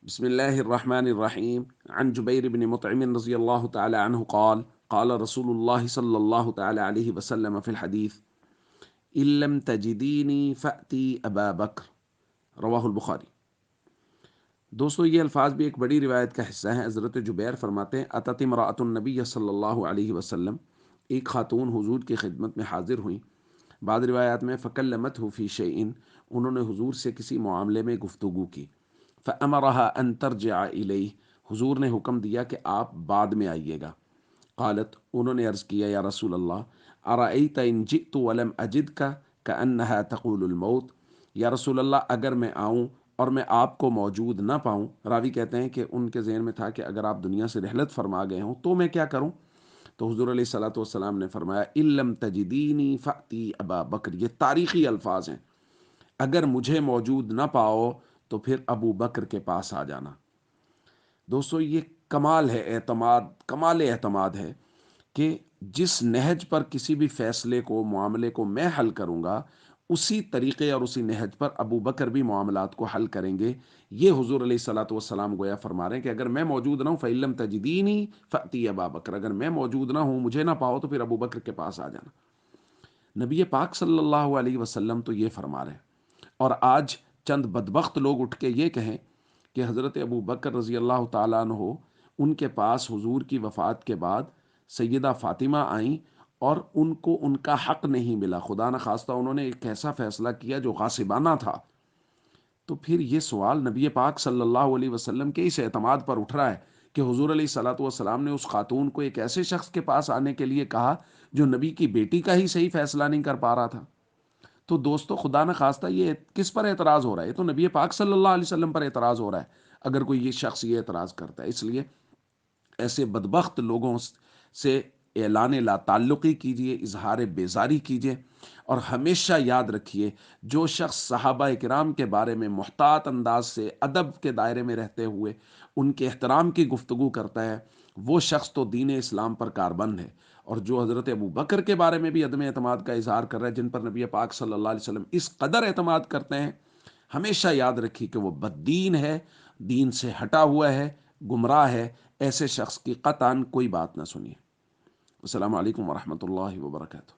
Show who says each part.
Speaker 1: بسم الله الرحمن الرحيم. عن جبير بن مطعم رضي الله تعالى عنه قال قال رسول الله صلى الله تعالى عليه وسلم في الحديث: إن لم تجديني فأتي أبا بكر، رواہ البخاری۔ دوستو، یہ الفاظ بھی ایک بڑی روایت کا حصہ ہیں۔ حضرت جبیر فرماتے ہیں: اتت امرأۃ النبی صلی اللہ علیہ وسلم، ایک خاتون حضور کی خدمت میں حاضر ہوئیں۔ بعض روایات میں فکلمتہ فی شیئن، انہوں نے حضور سے کسی معاملے میں گفتگو کی۔ فامرها ان ترجع الیہ، حضور نے حکم دیا کہ آپ بعد میں آئیے گا۔ قالت، انہوں نے عرض کیا: یا رسول اللہ، ارأیت ان جئت ولم اجدک کأنها تقول الموت، یا رسول اللہ اگر میں آؤں اور میں آپ کو موجود نہ پاؤں۔ راوی کہتے ہیں کہ ان کے ذہن میں تھا کہ اگر آپ دنیا سے رحلت فرما گئے ہوں تو میں کیا کروں؟ تو حضور علیہ الصلوۃ والسلام نے فرمایا: ان لم تجدینی فأتی ابا بکر۔ یہ تاریخی الفاظ ہیں، اگر مجھے موجود نہ پاؤ تو پھر ابو بکر کے پاس آ جانا۔ دوستو، یہ کمال ہے اعتماد، کمال اعتماد ہے کہ جس نہج پر کسی بھی فیصلے کو، معاملے کو میں حل کروں گا، اسی طریقے اور اسی نہج پر ابو بکر بھی معاملات کو حل کریں گے۔ یہ حضور علیہ الصلوۃ والسلام گویا فرما رہے ہیں کہ اگر میں موجود نہ ہوں، فإن لم تجدینی فأتی ابا بکر، اگر میں موجود نہ ہوں، مجھے نہ پاؤ تو پھر ابو بکر کے پاس آ جانا۔ نبی پاک صلی اللہ علیہ وسلم تو یہ فرما رہے ہیں، اور آج چند بدبخت لوگ اٹھ کے یہ کہیں کہ حضرت ابو بکر رضی اللہ تعالیٰ عنہ، ان کے پاس حضور کی وفات کے بعد سیدہ فاطمہ آئیں اور ان کو ان کا حق نہیں ملا، خدا نخواستہ انہوں نے ایک ایسا فیصلہ کیا جو غاصبانہ تھا۔ تو پھر یہ سوال نبی پاک صلی اللہ علیہ وسلم کے اس اعتماد پر اٹھ رہا ہے کہ حضور علیہ الصلوۃ والسلام نے اس خاتون کو ایک ایسے شخص کے پاس آنے کے لیے کہا جو نبی کی بیٹی کا ہی صحیح فیصلہ نہیں کر پا رہا تھا۔ تو دوستو، خدا نخواستہ یہ کس پر اعتراض ہو رہا ہے؟ یہ تو نبی پاک صلی اللہ علیہ وسلم پر اعتراض ہو رہا ہے اگر کوئی یہ شخص یہ اعتراض کرتا ہے۔ اس لیے ایسے بدبخت لوگوں سے اعلان لا تعلقی کیجیے، اظہار بیزاری کیجیے، اور ہمیشہ یاد رکھیے جو شخص صحابہ کرام کے بارے میں محتاط انداز سے ادب کے دائرے میں رہتے ہوئے ان کے احترام کی گفتگو کرتا ہے، وہ شخص تو دین اسلام پر کاربند ہے۔ اور جو حضرت ابو بکر کے بارے میں بھی عدم اعتماد کا اظہار کر رہا ہے، جن پر نبی پاک صلی اللہ علیہ وسلم اس قدر اعتماد کرتے ہیں، ہمیشہ یاد رکھیے کہ وہ بددین ہے، دین سے ہٹا ہوا ہے، گمراہ ہے۔ ایسے شخص کی قطعاً کوئی بات نہ سنیے۔ السلام علیکم ورحمۃ اللہ وبرکاتہ۔